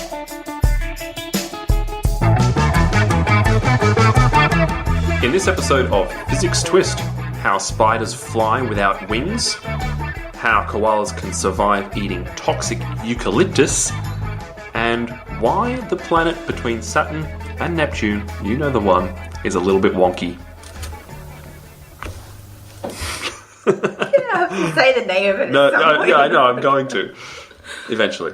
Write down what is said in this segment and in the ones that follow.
In this episode of Physics Twist, how spiders fly without wings, how koalas can survive eating toxic eucalyptus, and why the planet between Saturn and Neptune, you know the one, is a little bit wonky. You don't have to say the name of it. No, I know, I'm going to. Eventually.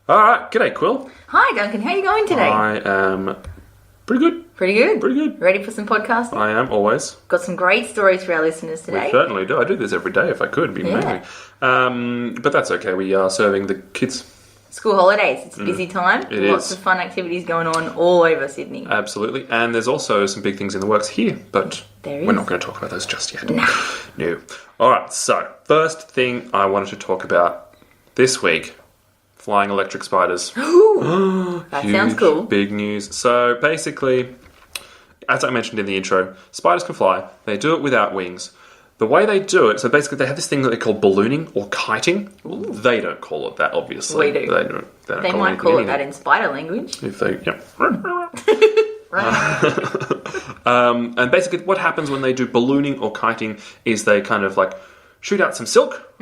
Alright, g'day Quill. Hi Duncan, how are you going today? I am pretty good. Pretty good? Pretty good. Ready for some podcasting? I am, always. Got some great stories for our listeners today. We certainly do. I do this every day if I could. It'd be amazing. But that's okay. We are serving the kids. School holidays. It's a busy time. It Lots is. of fun activities going on all over Sydney. Absolutely. And there's also some big things in the works here, but There we're is. not going to talk about those just yet. No. Alright, so first thing I wanted to talk about this week, flying electric spiders. That sounds cool. Big news. So basically, as I mentioned in the intro, spiders can fly. They do it without wings. The way they do it, so basically they have this thing that they call ballooning or kiting. They don't call it that, obviously. We do. They don't They might call it that in spider language. if they, yep. And basically what happens when they do ballooning or kiting is they kind of like shoot out some silk,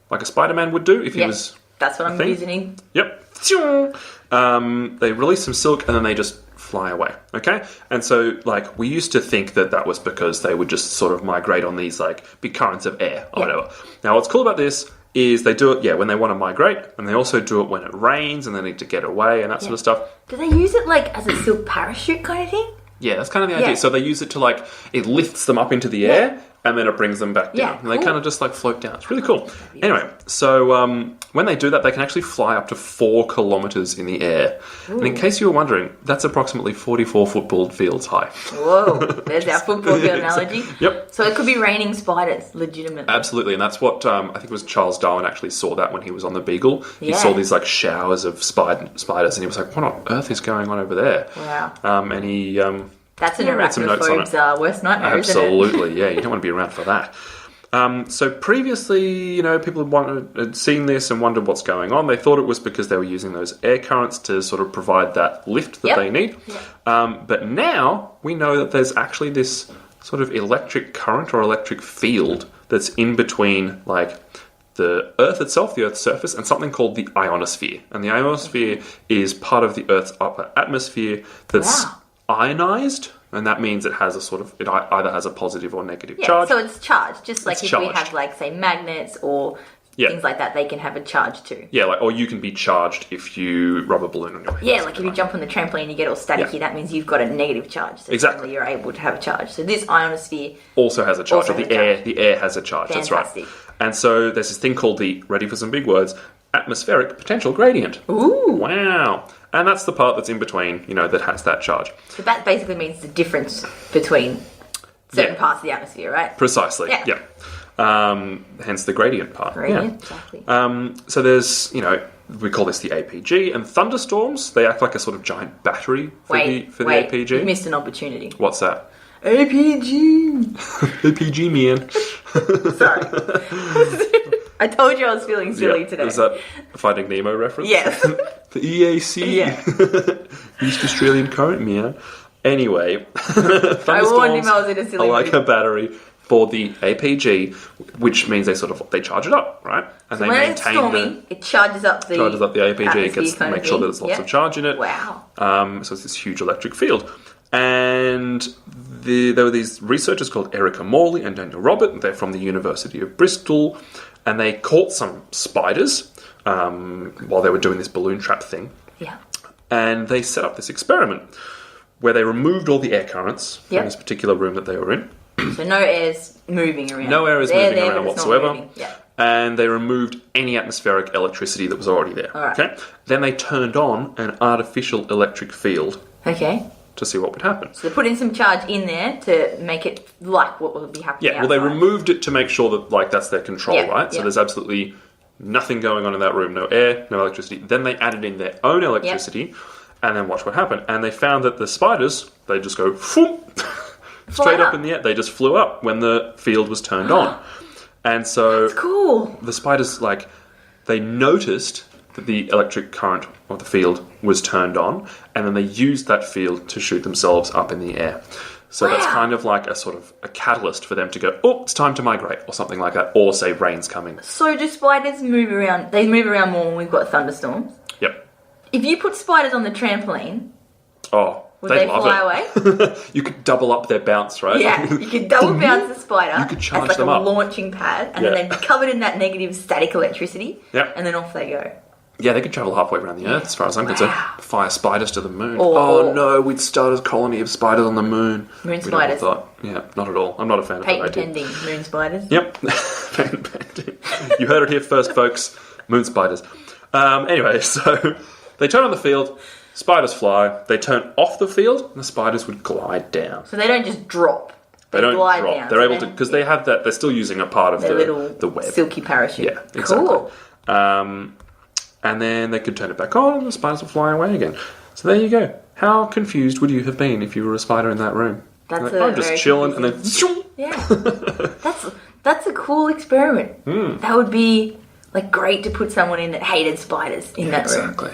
like a Spider-Man would do if he Yeah, was... that's what I'm thing. using. Yep. They release some silk and then they just fly away. Okay? And so, like, we used to think that that was because they would just sort of migrate on these, like, big currents of air or whatever. Now, what's cool about this is they do it, when they want to migrate, and they also do it when it rains and they need to get away and that sort of stuff. Do they use it like as a silk parachute kind of thing? Yeah, that's kind of the idea. Yeah. So they use it to, like, it lifts them up into the air and then it brings them back down. Yeah, And they cool. kind of just, like, float down. It's really cool. Anyway, so when they do that, they can actually fly up to 4 kilometres in the air. Ooh. And in case you were wondering, that's approximately 44 football fields high. Whoa, there's our football field analogy. Yep. So it could be raining spiders, legitimately. Absolutely, and that's what I think it was Charles Darwin actually saw that when he was on the Beagle. He Yeah. saw these like showers of spiders, and he was like, "What on earth is going on over there?" Wow. And he That's an wrote some notes on it. arachnophobe's worst nightmare, isn't it? Absolutely, yeah. You don't want to be around for that. So previously, people had seen this and wondered what's going on. They thought it was because they were using those air currents to sort of provide that lift that Yep. they need. But now we know that there's actually this sort of electric current or electric field that's in between, like, the Earth itself, the Earth's surface, and something called the ionosphere. And the ionosphere is part of the Earth's upper atmosphere that's ionized. And that means it has a sort of, it either has a positive or negative Yeah, charge. so it's charged. Just like It's if we charged. have, like, say, magnets or things like that, they can have a charge too. Yeah, like, or you can be charged if you rub a balloon on your head. Yeah, like if you jump on the trampoline and you get all staticky, that means you've got a negative charge. So Exactly. suddenly you're able to have a charge. So this ionosphere, Also has a charge. Also Or has the a air, charge. the air has a charge. That's Fantastic. right. And so there's this thing called the, ready for some big words, atmospheric potential gradient. ooh, Wow. And that's the part that's in between, that has that charge. so that basically means the difference between certain Yeah. parts of the atmosphere, right? Precisely. Yeah. Hence the gradient part. Gradient, exactly. So there's, we call this the APG, and thunderstorms, they act like a sort of giant battery for the APG. You missed an opportunity. What's that? APG. APG, man. Sorry, I told you I was feeling silly Yeah. today. Is that a Finding Nemo reference? Yes. The EAC. Yeah. East Australian Current, man. Anyway, I warned him I was in a silly are like mood. a battery for the APG, which means they charge it up, right? And So when it's stormy, it charges up the APG. It atmosphere gets kind of make sure that thing. there's lots Yep. of charge in it. Wow. So it's this huge electric field. And there were these researchers called Erica Morley and Daniel Robert. They're from the University of Bristol. And they caught some spiders while they were doing this balloon trap thing. Yeah. And they set up this experiment where they removed all the air currents Yep. from this particular room that they were in. So no air's moving around. No air is They're moving there, around but it's not whatsoever. moving. Yeah. And they removed any atmospheric electricity that was already there. All right. Okay. Then they turned on an artificial electric field Okay. to see what would happen. So they're putting some charge in there to make it like what will be happening Yeah, well, they outside. removed it to make sure that, like, that's their control, Yeah, right? So yeah. there's absolutely nothing going on in that room. No air, no electricity. Then they added in their own electricity, and then watch what happened. And they found that the spiders, they just go, phoom, straight up up. in the air. They just flew up when the field was turned on. And so Cool. the spiders, like, they noticed that the electric current of the field was turned on, and then they used that field to shoot themselves up in the air. So that's Wow. kind of like a sort of a catalyst for them to go, oh, it's time to migrate, or something like that, or say rain's coming. So do spiders move around? They move around more when we've got thunderstorms. Yep. If you put spiders on the trampoline, Oh, would they'd they love fly it. away? You could double up their bounce, right? Yeah, you could double bounce the spider You could charge as like them a up. launching pad, and Yeah. then they'd be covered in that negative static electricity, Yep. and then off they go. Yeah, they could travel halfway around the Earth, as far as I'm concerned. Wow. Fire spiders to the moon. Or- Oh no, we'd start a colony of spiders on the moon. Moon We'd spiders. never thought. Yeah, not at all. I'm not a fan of that Patent idea. pending moon spiders. Yep. Patent pending. You heard it here first, folks. Moon spiders. Anyway, so they turn on the field, spiders fly. They turn off the field, and the spiders would glide down. So they don't just drop. They don't glide drop. down. They're So able to, because they have that. They're still using a part of their little the web. silky parachute. Yeah, exactly. Cool. And then they could turn it back on, and the spiders will fly away again. So there you go. How confused would you have been if you were a spider in that room? That's Like, a I'm just very chilling, and then Yeah, that's a cool experiment. Hmm. That would be like great to put someone in that hated spiders in that room. exactly.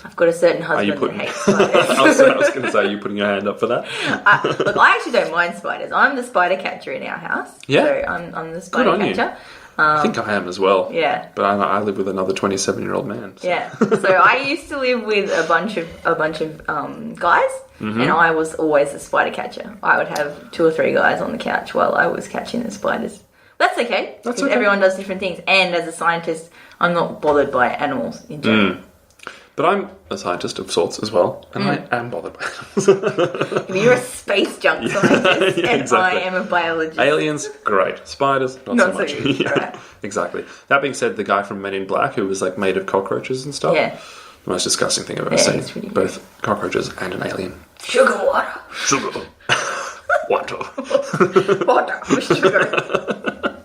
I've got a certain Are you husband that putting? hates I was spiders. going to say, are you putting your hand up for that? Look, I actually don't mind spiders. I'm the spider catcher in our house. Yeah. So I'm the spider on you. catcher. I think I am as well. Yeah. But I live with another 27-year-old man. So. Yeah. So I used to live with a bunch of guys, Mm-hmm. and I was always the spider catcher. I would have 2 or 3 guys on the couch while I was catching the spiders. That's okay. That's because okay. everyone does different things. And as a scientist, I'm not bothered by animals in general. But I'm a scientist of sorts as well, and I am bothered by it. You're a space junk scientist, Yeah, and exactly. I am a biologist. Aliens, great. Spiders, not Not so so much. good, Yeah, right. exactly. That being said, the guy from Men in Black, who was like made of cockroaches and stuff, Yeah. the most disgusting thing I've ever Yeah, seen. it's really Both cockroaches and an alien. Sugar water. Sugar. Water. Water with sugar.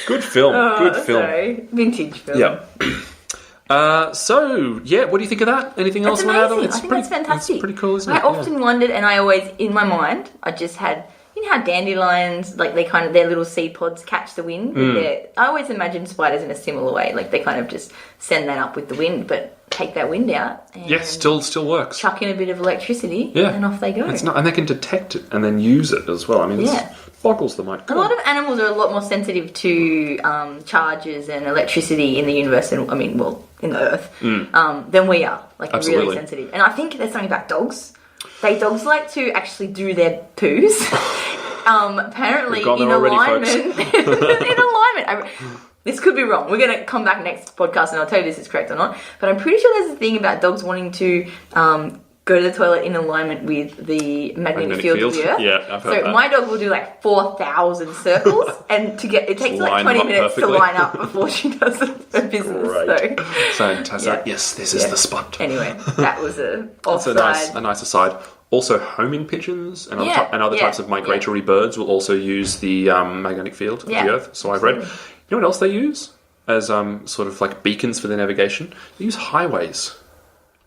Good film. Good film. Sorry. Vintage film. Yeah. So, yeah, what do you think of that? Anything else That's you want to add on? amazing. I think that's fantastic. It's pretty cool, isn't I it? often wondered, and I always, in my mind, I just had, you know how dandelions, like they kind of, their little seed pods catch the wind? Mm. I always imagined spiders in a similar way. Like they kind of just send that up with the wind, but take that wind out and Yes, still works. chuck in a bit of electricity Yeah. and off they go. It's not, and they can detect it and then use it as well. I mean, Yeah. it boggles the mind. A lot of animals are a lot more sensitive to charges and electricity in the universe, and I mean, well, in the Earth, than we are. Like Absolutely. really sensitive. And I think there's something about dogs. Dogs like to actually do their poos. Apparently, We've gone in there already, alignment. In alignment. This could be wrong. We're going to come back next podcast and I'll tell you this is correct or not. But I'm pretty sure there's a thing about dogs wanting to go to the toilet in alignment with the magnetic field of the Earth. Yeah, I've heard So that. my dog will do like 4,000 circles, and it takes her Line like 20 them up minutes perfectly. to line up before she does her business. Right. So Fantastic. Yeah. Yes, this is Yeah. the spot. anyway, that was a That's offside. a nice aside. Also, homing pigeons and other, Yeah, and other yeah, types of migratory birds will also use the magnetic field of Yeah, the Earth. So I've read. You absolutely. know what else they use as sort of like beacons for their navigation? They use highways.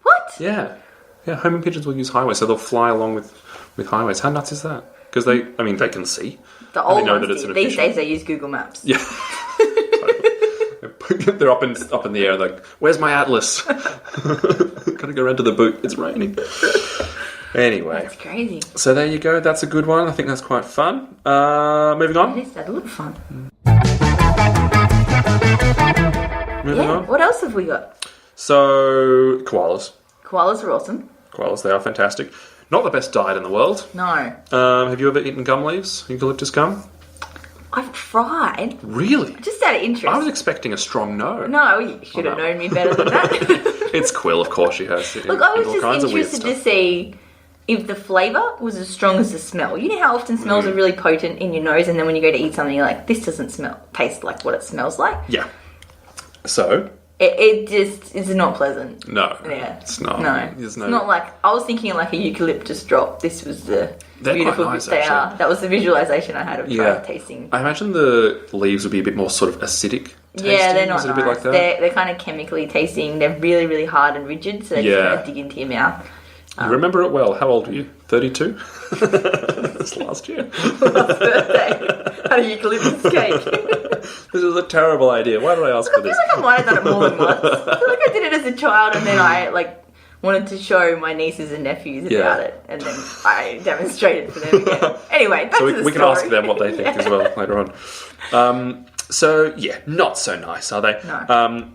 What? Yeah, homing pigeons will use highways, so they'll fly along with highways. How nuts is that? Because they can see. The And they old know ones that it's do. an These efficient- days they use Google Maps. Yeah. They're up in the air, like, where's my atlas? Gotta go around to the boot. It's raining. Anyway, That's crazy. so there you go. That's a good one. I think that's quite fun. Moving on. It is. That look fun. Moving Yeah. on. What else have we got? So koalas. Koalas are awesome. Koalas, they are fantastic. Not the best diet in the world. No. Have you ever eaten gum leaves? Eucalyptus gum? I've tried. Really? Just out of interest. I was expecting a strong no. No, you should have Oh, no. known me better than that. It's Quill, of course she has. Look, I was all kinds just of weird interested to stuff. see if the flavour was as strong as the smell. You know how often smells are really potent in your nose, and then when you go to eat something, you're like, this doesn't taste like what it smells like. Yeah. So, It just is not pleasant. no. Yeah. It's not. No. There's It's not like, I was thinking like a eucalyptus drop. This was the They're beautiful quite nice, they actually. are. That was the visualisation I had of Yeah. trying tasting. I imagine the leaves would be a bit more sort of acidic tasting. Yeah, they're not Is it nice. a bit like that? They're kind of chemically tasting. They're really, really hard and rigid, so they Yeah. just kind of dig into your mouth. You remember it well. How old were you? 32? That's last year. Birthday. Had a eucalyptus cake. This was a terrible idea. Why did I ask for I feel this? like I might have done it more than once. I feel like I did it as a child, and then I wanted to show my nieces and nephews about it, and then I demonstrated for them again. Anyway, back So to the we can story. ask them what they think as well later on. So yeah, not so nice, are they? No.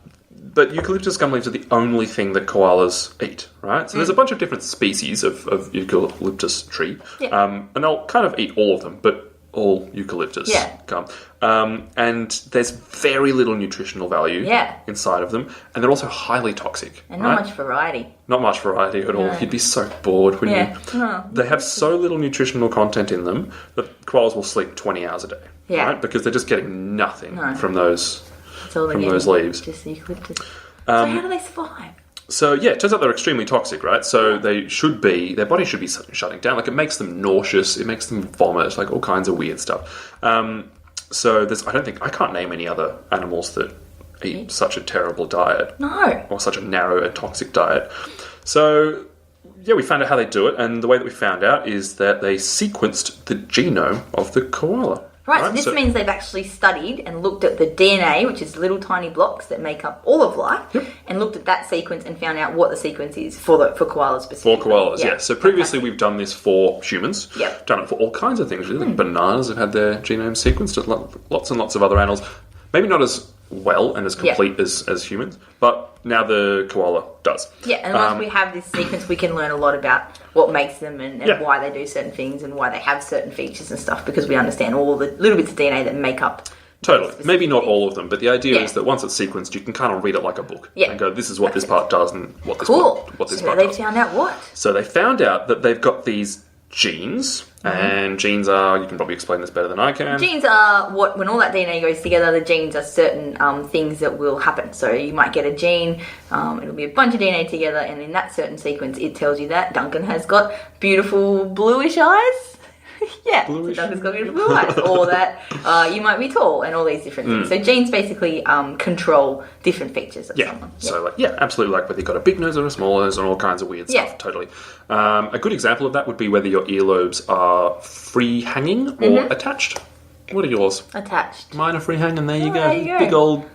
But eucalyptus gum leaves are the only thing that koalas eat, right? So there's a bunch of different species of eucalyptus tree, and they'll kind of eat all of them, but all eucalyptus gum. And there's very little nutritional value inside of them, and they're also highly toxic. And not much variety. Not much variety at all. You'd be so bored, wouldn't you? They have so little nutritional content in them that koalas will sleep 20 hours a day, right? Because they're just getting nothing from those leaves. Just eucalyptus. So how do they survive? So yeah, it turns out they're extremely toxic, right? So their body should be shutting down. Like it makes them nauseous, it makes them vomit, like all kinds of weird stuff. So I can't name any other animals that eat such a terrible diet. No. Or such a narrow and toxic diet. So yeah, we found out how they do it, and the way that we found out is that they sequenced the genome of the koala. Right, so this means they've actually studied and looked at the DNA, which is little tiny blocks that make up all of life, and looked at that sequence and found out what the sequence is for koalas specifically. For koalas, yeah. So previously we've done this for humans. Yep. Done it for all kinds of things, really. Like bananas have had their genome sequenced, lots and lots of other animals. Maybe not as well and as complete as humans, but now the koala does. Yeah, and once we have this sequence, we can learn a lot about what makes them and why they do certain things and why they have certain features and stuff, because we understand all the little bits of DNA that make up. Totally. Maybe not all of them, but the idea is that once it's sequenced, you can kind of read it like a book and go, this is what this part does and what this part does. So they found out what? So they found out that they've got these genes, and genes are, you can probably explain this better than I can. Genes are when all that DNA goes together, the genes are certain things that will happen. So you might get a gene, it'll be a bunch of DNA together, and in that certain sequence, it tells you that Duncan has got beautiful bluish eyes. So Duncan's got beautiful blue eyes. Or that you might be tall, and all these different things. So genes basically control different features of someone. So absolutely, like whether you've got a big nose or a small nose and all kinds of weird stuff. Totally. A good example of that would be whether your earlobes are free hanging or attached. What are yours? Attached. Mine are free hanging. There you go.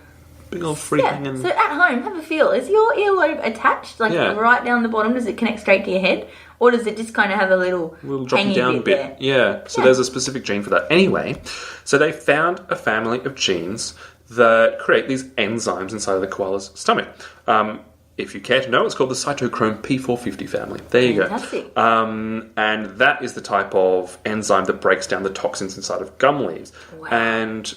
Big old free hanging. So at home, have a feel. Is your earlobe attached, right down the bottom? Does it connect straight to your head? Or does it just kind of have a little dropping down bit? There? Yeah. So there's a specific gene for that. Anyway, so they found a family of genes that create these enzymes inside of the koala's stomach. If you care to know, it's called the cytochrome P450 family. There you Fantastic. go. And that is the type of enzyme that breaks down the toxins inside of gum leaves. Wow. And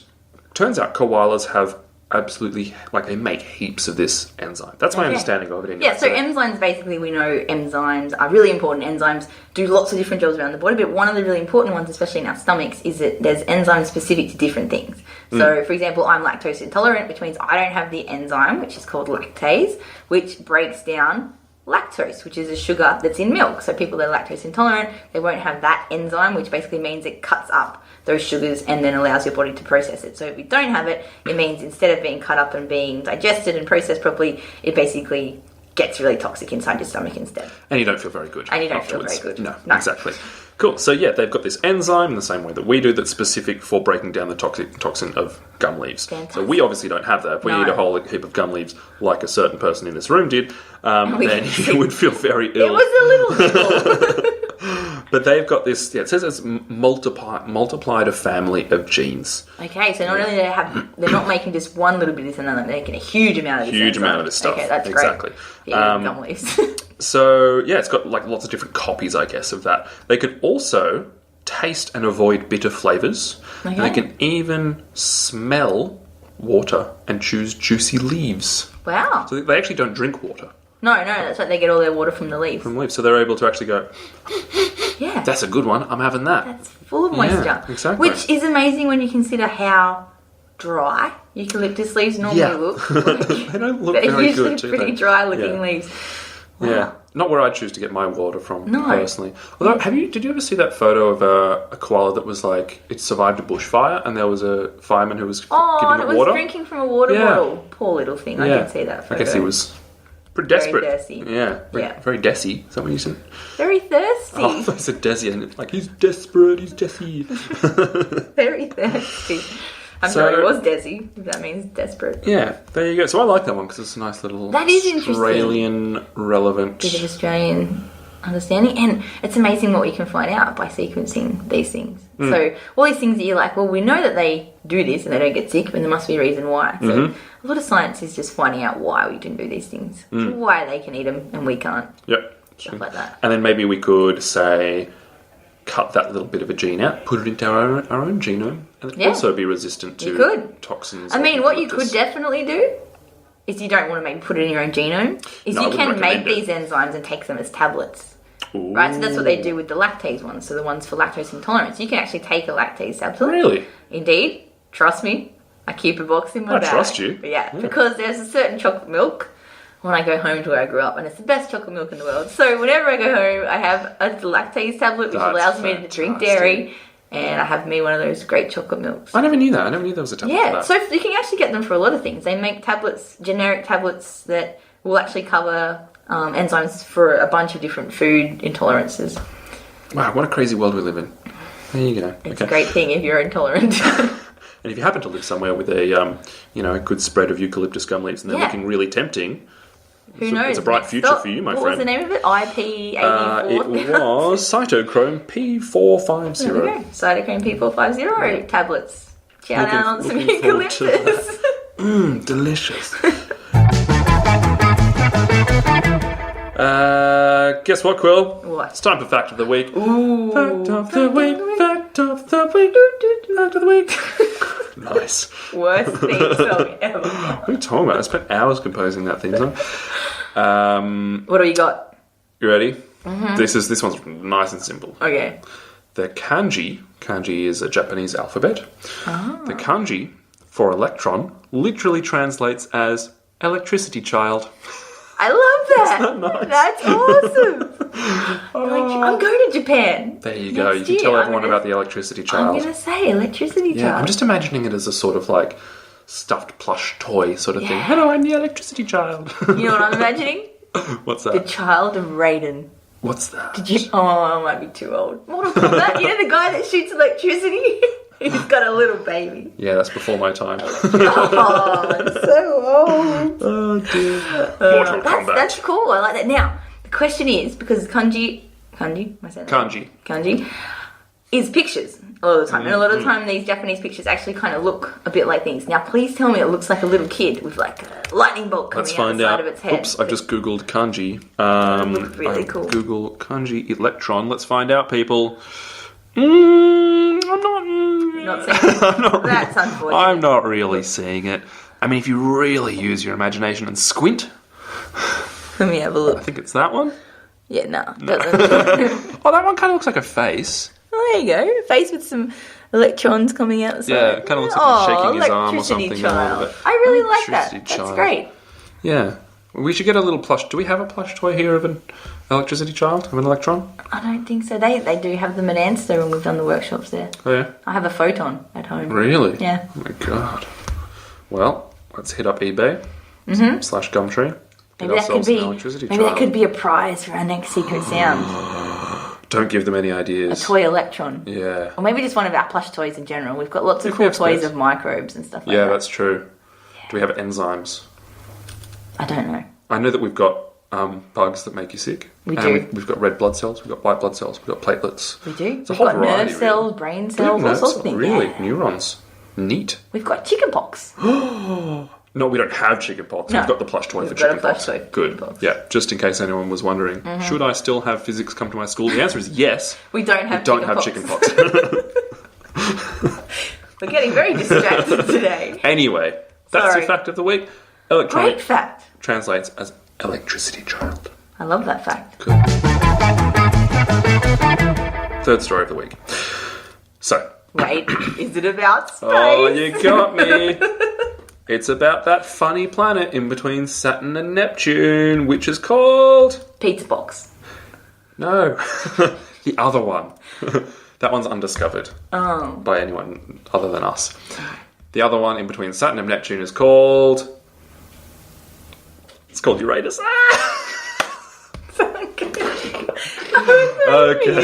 turns out koalas have absolutely, they make heaps of this enzyme. That's my understanding of it anyway. Yeah, so enzymes, basically, we know enzymes are really important. Enzymes do lots of different jobs around the body, but one of the really important ones, especially in our stomachs, is that there's enzymes specific to different things. So, for example, I'm lactose intolerant, which means I don't have the enzyme, which is called lactase, which breaks down lactose, which is a sugar that's in milk. So people that are lactose intolerant, they won't have that enzyme, which basically means it cuts up those sugars and then allows your body to process it. So if you don't have it, it means instead of being cut up and being digested and processed properly, it basically gets really toxic inside your stomach instead. And you don't feel very good. And you don't afterwards. feel very good. No, exactly. Cool. So yeah, they've got this enzyme in the same way that we do that's specific for breaking down the toxin of gum leaves. Fantastic. So we obviously don't have that. If we eat a whole heap of gum leaves like a certain person in this room did, then you would feel very ill. It was a little bit. But they've got this, it says it's multiplied a family of genes. Okay, so not only they're not making just one little bit of this and then they're making a huge amount of this. Huge amount of this stuff. Okay, that's exactly. Great. Gum leaves. So, yeah, it's got lots of different copies, I guess, of that. They can also taste and avoid bitter flavours. Okay. And they can even smell water and choose juicy leaves. Wow. So they actually don't drink water. No, that's like they get all their water from the leaves. From leaves, so they're able to actually go, yeah, that's a good one, I'm having that. That's full of moisture. Yeah, exactly. Which is amazing when you consider how dry eucalyptus leaves normally look. They don't look very good, do they? They're usually pretty dry looking leaves. Wow. Yeah, not where I choose to get my water from, personally. Although, did you ever see that photo of a koala that was it survived a bushfire and there was a fireman who was giving it water? Oh, it was drinking from a water bottle. Poor little thing, I didn't see that photo. I guess he was pretty desperate. Very thirsty. Yeah, very desi. Is that what you said? Very thirsty. Oh, I said desi, and he's desperate, he's desi. Very thirsty. I'm sorry, it was Desi, if that means desperate. Yeah, there you go. So I like that one because it's a nice little That is interesting. Australian relevant. Bit of Australian understanding, and it's amazing what we can find out by sequencing these things. So all these things that you're like, well, we know that they do this and they don't get sick, but there must be a reason why. So a lot of science is just finding out why we didn't do these things, why they can eat them and we can't. Yep. Stuff like that. And then maybe we could say cut that little bit of a gene out, put it into our own genome, and it'd also be resistant to toxins. I mean, what you could definitely do is you don't want to maybe put it in your own genome, is you can make these enzymes and take them as tablets. Ooh. Right, so that's what they do with the lactase ones, so the ones for lactose intolerance. You can actually take a lactase tablet. Really? Indeed. Trust me. I keep a box in my bag. I trust you. Yeah, because there's a certain chocolate milk when I go home to where I grew up, and it's the best chocolate milk in the world. So whenever I go home, I have a lactase tablet, which allows me to drink dairy, and I have me one of those great chocolate milks. I never knew that. I never knew there was a tablet for that. So you can actually get them for a lot of things. They make tablets, generic tablets that will actually cover enzymes for a bunch of different food intolerances. Wow, what a crazy world we live in. There you go. It's a great thing if you're intolerant. And if you happen to live somewhere with a, a good spread of eucalyptus gum leaves and they're looking really tempting, who knows? It's a bright future for you, my friend. What was the name of it? IP84? It was Cytochrome P450. There we go. Cytochrome P450 tablets. Shout out on some looking forward to eucalyptus. Delicious. Guess what, Quill? What? It's time for Fact of the Week. Ooh. Fact of the Week. Fact of the Week. Fact of the Week. Nice. Worst theme song ever. What are you talking about? I spent hours composing that theme song. What do you got? You ready? Mm-hmm. This one's nice and simple. Okay. The kanji is a Japanese alphabet. Oh. The kanji for electron literally translates as electricity child. I love that. Isn't that nice? That's awesome. I'm going to Japan. There you go. You can tell everyone about the electricity child. I'm going to say electricity child. Yeah, I'm just imagining it as a sort of like stuffed plush toy sort of thing. Hello, I'm the electricity child. You know what I'm imagining? What's that? The child of Raiden. What's that? Did you? Oh, I might be too old. Mortal Kombat. You know the guy that shoots electricity? He's got a little baby. Yeah, that's before my time. Oh, I'm so old. Oh dear. Mortal Kombat. That's cool. I like that. Now, the question is, because kanji, am I saying that? Kanji is pictures a lot of the time. And a lot of the time these Japanese pictures actually kind of look a bit like things. Now, please tell me it looks like a little kid with like a lightning bolt coming out the side of its head. Oops, I've just Googled kanji. It looked really cool. Google kanji electron. Let's find out, people. I'm not seeing it. That's unfortunate. I'm not really seeing it. I mean, if you really use your imagination and squint. Let me have a look. I think it's that one. Yeah, no. Oh, that one kind of looks like a face. Oh, there you go. A face with some electrons coming out the side. Yeah, it kind of looks like he's shaking his arm or something. Child. I really like that. That's great. Yeah. We should get a little plush. Do we have a plush toy here of an electricity child, of an electron? I don't think so. They do have them at Anster when we've done the workshops there. Oh, yeah? I have a photon at home. Really? Yeah. Oh, my God. Well, let's hit up eBay / Gumtree. Maybe that could be a prize for our next secret sound. Don't give them any ideas. A toy electron. Yeah. Or maybe just one of our plush toys in general. We've got lots of cool toys of microbes and stuff like that. Yeah, that's true. Yeah. Do we have enzymes? I don't know. I know that we've got bugs that make you sick. We do. We've got red blood cells, we've got white blood cells, we've got platelets. We do. It's a whole got variety, nerve cells, brain cells, all sorts of things. Really? Yeah. Neurons. Neat. We've got chickenpox. No, we don't have chickenpox. No. We've got the plush toy for chickenpox. Good. Yeah, just in case anyone was wondering, should I still have physics come to my school? The answer is yes. We don't have chickenpox. We're getting very distracted today. Anyway, that's the fact of the week. Electronic Great fact. Translates as electricity child. I love that fact. Good. Third story of the week. So. Wait, is it about space? Oh, you got me. It's about that funny planet in between Saturn and Neptune, which is called... Pizza Box. No. The other one. That one's undiscovered by anyone other than us. The other one in between Saturn and Neptune is called... It's called Uranus. Okay.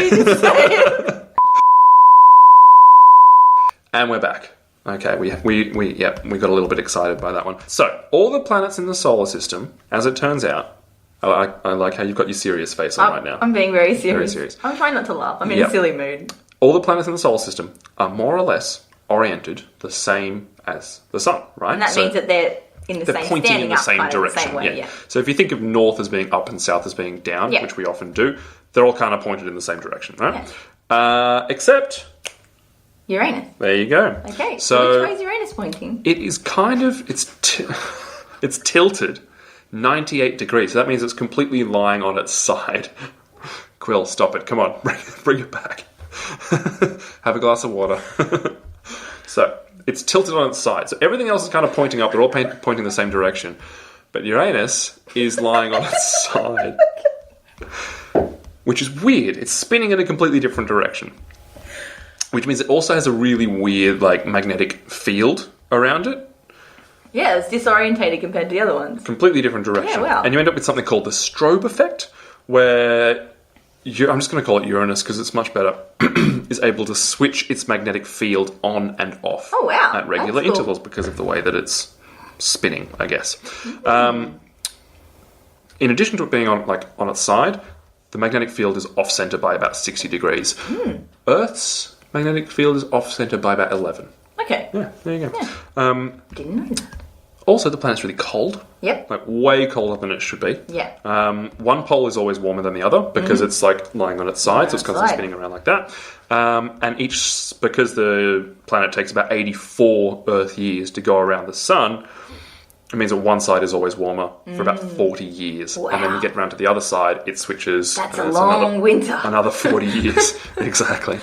And we're back. Okay, we got a little bit excited by that one. So, all the planets in the solar system, as it turns out, I like how you've got your serious face on right now. I'm being very serious. Very serious. I'm trying not to laugh. I'm in a silly mood. All the planets in the solar system are more or less oriented the same as the sun, right? And that means that they're in the they're same, pointing in standing the up same kind of the direction. same way, yeah. So if you think of north as being up and south as being down, Yeah. which we often do, they're all kind of pointed in the same direction, right? Yeah. Except, Uranus. there you go. Okay. So which way is Uranus pointing? it is kind of it's tilted 98 degrees. So that means it's completely lying on its side. Quill, stop it! Come on, bring it back. Have a glass of water. So it's tilted on its side. So everything else is kind of pointing up. They're all pointing the same direction. But Uranus is lying on its side. Which is weird. It's spinning in a completely different direction. Which means it also has a really weird, like, magnetic field around it. Yeah, it's disorientated compared to the other ones. Completely different direction. Yeah, wow. And you end up with something called the Strobe effect, where I'm just going to call it Uranus because it's much better, is able to switch its magnetic field on and off at regular That's cool. intervals because of the way that it's spinning, I guess. In addition to it being on its side, the magnetic field is off-center by about 60 degrees. Earth's magnetic field is off-center by about 11. Okay. Yeah, there you go. Yeah. Didn't know that. Also, the planet's really cold. Yep. Like, way colder than it should be. Yeah. One pole is always warmer than the other because it's, like, lying on its side, so it's constantly side. spinning around like that. And because the planet takes about 84 Earth years to go around the sun, it means that one side is always warmer for about 40 years. Wow. And then you get around to the other side, it switches. That's and a it's long winter. Another 40 years. Exactly.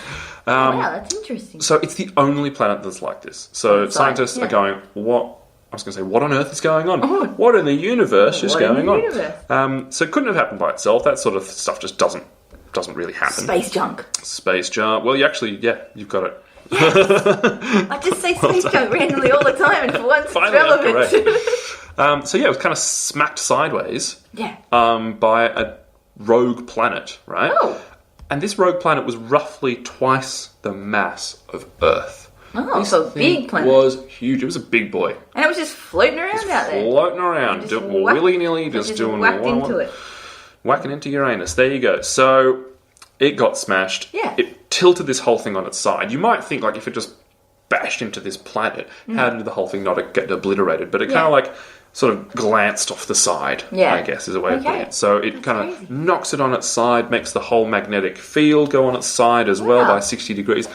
Wow, that's interesting. So it's the only planet that's like this. So Outside, scientists yeah. are going, what? I was going to say, what on earth is going on? What in the universe is What in going the on? universe? So it couldn't have happened by itself. That sort of stuff just doesn't really happen. Space junk. Space junk. Well, you've got it. I just say space junk randomly all the time, and for once it's Finally, I'm relevant. So yeah, it was kind of smacked sideways Yeah. by a rogue planet, right? Oh. And this rogue planet was roughly twice the mass of Earth. Oh, so a big planet. It was huge. It was a big boy. And it was just floating around out there. Floating around, Just whack- willy-nilly, just doing whacked into it. Whacking into Uranus. There you go. So it got smashed. Yeah. It tilted this whole thing on its side. You might think, like, if it just bashed into this planet, how did the whole thing not get obliterated? But it kind of, like, sort of glanced off the side, I guess, is a way of putting it. So it kind of knocks it on its side, makes the whole magnetic field go on its side as well by 60 degrees.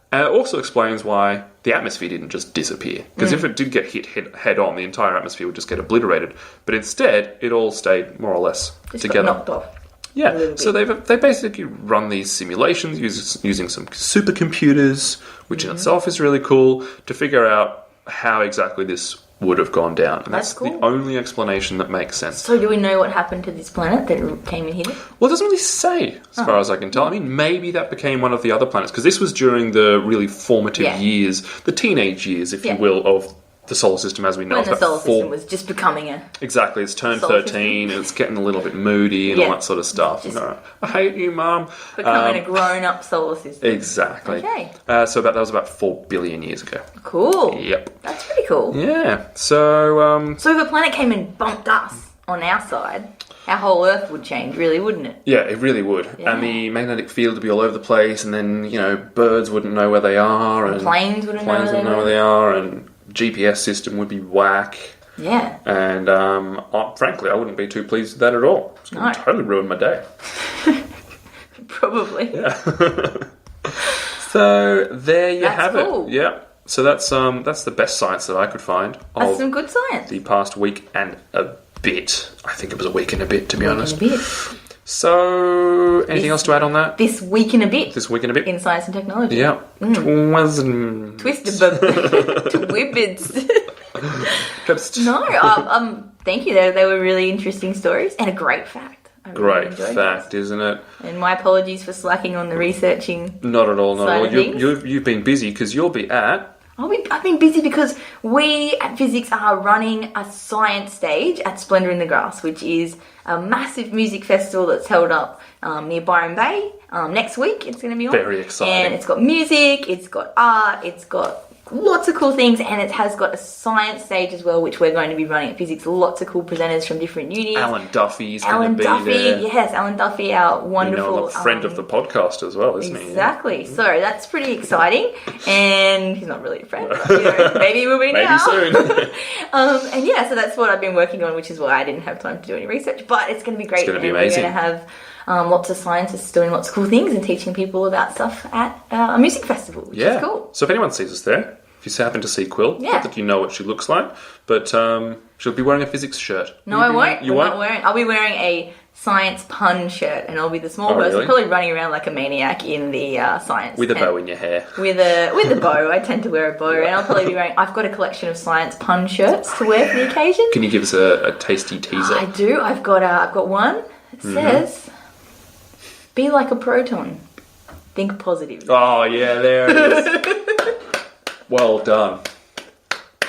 And it also explains why the atmosphere didn't just disappear. Because if it did get hit head on, the entire atmosphere would just get obliterated. But instead, it all stayed more or less Just together. got knocked off. Yeah, so they basically run these simulations using some supercomputers, which in itself is really cool, to figure out how exactly this would have gone down. And that's cool. the only explanation that makes sense. So do we know what happened to this planet that came and hit it? Well, it doesn't really say, as far as I can tell. I mean, maybe that became one of the other planets, because this was during the really formative years, the teenage years, if you will, of the solar system as we know. When It's the about solar system was just becoming a... Exactly, it's turned solar 13, and it's getting a little bit moody and all that sort of stuff. Just- I hate you, Mum. Becoming a grown-up solar system. Exactly. Okay. So that was about 4 billion years ago. Cool. Yep. That's pretty cool. Yeah. So, So if a planet came and bumped us on our side, our whole Earth would change, really, wouldn't it? yeah, it really would. Yeah. And the magnetic field would be all over the place, and then, birds wouldn't know where they are, and Planes wouldn't know planes where wouldn't they know were. where they are, and GPS system would be whack. Yeah. And frankly, I wouldn't be too pleased with that at all. It's going to totally ruin my day. Probably. Yeah. So there you That's have cool. it. Yeah. So that's the best science that I could find That's of some good science. the past week and a bit. I think it was a week and a bit, to be honest. In a bit. So anything else to add on that? This week in a bit. This week and a bit. In science and technology. Yeah. Twisted Twibbits. No, thank you. They were really interesting stories and a great fact. I really Great enjoyed fact, isn't it? this. And my apologies for slacking on the researching. Not at all. Not Side at of all. things. You've been busy because you'll be at. I've been busy because we at Physics are running a science stage at Splendour in the Grass, which is a massive music festival that's held up near Byron Bay. Next week it's going to be on. Very exciting. And it's got music, it's got art, it's got lots of cool things, and it has got a science stage as well, which we're going to be running at Physics. Lots of cool presenters from different unis. Alan Duffy's Alan going to be Duffy, there. yes, Alan Duffy, our wonderful... A friend of the podcast as well, isn't he? Exactly. So that's pretty exciting, and he's not really a friend, but, maybe he will be now. Maybe soon. And yeah, so that's what I've been working on, which is why I didn't have time to do any research, but it's going to be great. It's going to be and amazing. We're going to have lots of scientists doing lots of cool things and teaching people about stuff at a music festival, which is cool. So if anyone sees us there, if you happen to see Quill, Yeah. not that you know what she looks like, but she'll be wearing a physics shirt. No, I won't. You I'm won't? not wearing. I'll be wearing a science pun shirt, and I'll be the small Oh, person, really? probably running around like a maniac in the science With a tent. bow in your hair. With a bow. I tend to wear a bow, and I'll probably be wearing. I've got a collection of science pun shirts to wear for the occasion. Can you give us a tasty teaser? I do. I've got one. It says, "Be like a proton. Think positive." Oh, yeah, there it is. Well done.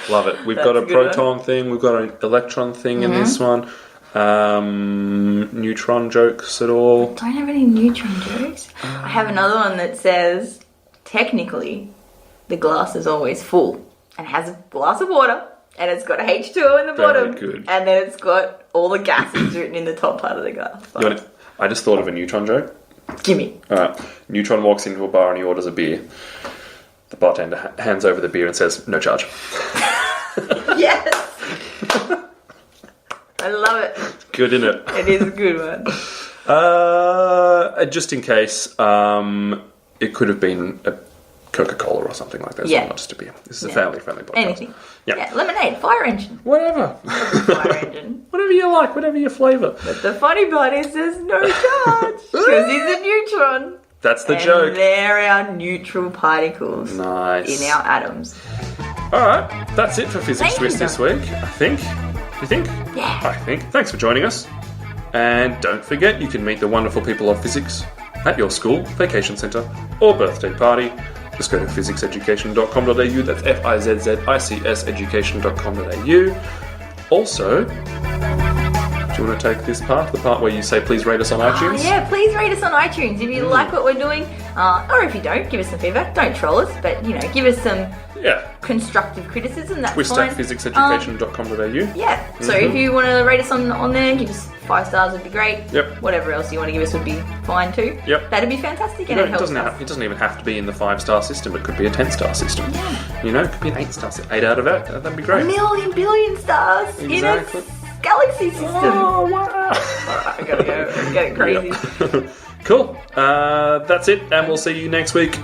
Love it. We've got a That's a good proton thing, we've got an electron thing in this one. Neutron jokes at all. Don't have any neutron jokes. I have another one that says, "Technically, the glass is always full and has a glass of water, and it's got H2O in the Very bottom, good. and then it's got all the gases written in the top part of the glass." You want it? I just thought of a neutron joke. Gimme. Alright. Neutron walks into a bar and he orders a beer. The bartender hands over the beer and says, "No charge." Yes. I love it. Good, isn't it? It is a good one. Just in case, it could have been a Coca-Cola or something like that. Yeah. Not just a beer. This is a Yeah. family-friendly podcast. Anything. Yeah. Yeah. Lemonade, fire engine. Whatever. Fire engine. Whatever you like, whatever your flavour. But the funny part is there's no charge because he's a neutron. That's the And joke. they're our neutral particles Nice. in our atoms. Alright, that's it for Physics Thank you, Twist this week, I think. You think? Yeah. I think. Thanks for joining us. And don't forget, you can meet the wonderful people of physics at your school, vacation centre, or birthday party. Just go to physicseducation.com.au. That's FIZZICS education.com.au. Also, do you want to take this part, the part where you say please rate us on iTunes? Yeah, please rate us on iTunes if you like what we're doing, or if you don't, give us some feedback. Don't troll us, but give us some Yeah. constructive criticism. That's Twist fine. at physicseducation.com.au. Yeah. So if you want to rate us on there, give us 5 stars would be great. Yep. Whatever else you want to give us would be fine too. Yep. That'd be fantastic, and No, it helps us. it doesn't even have to be in the 5-star system. It could be a 10-star system. Yeah. It could be an 8-star system. 8 out of 8. That'd be great. A million billion stars Exactly. in a galaxy system. Oh, wow. I gotta go. I'm getting crazy. Cool. That's it, and we'll see you next week.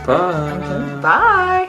Bye. Bye.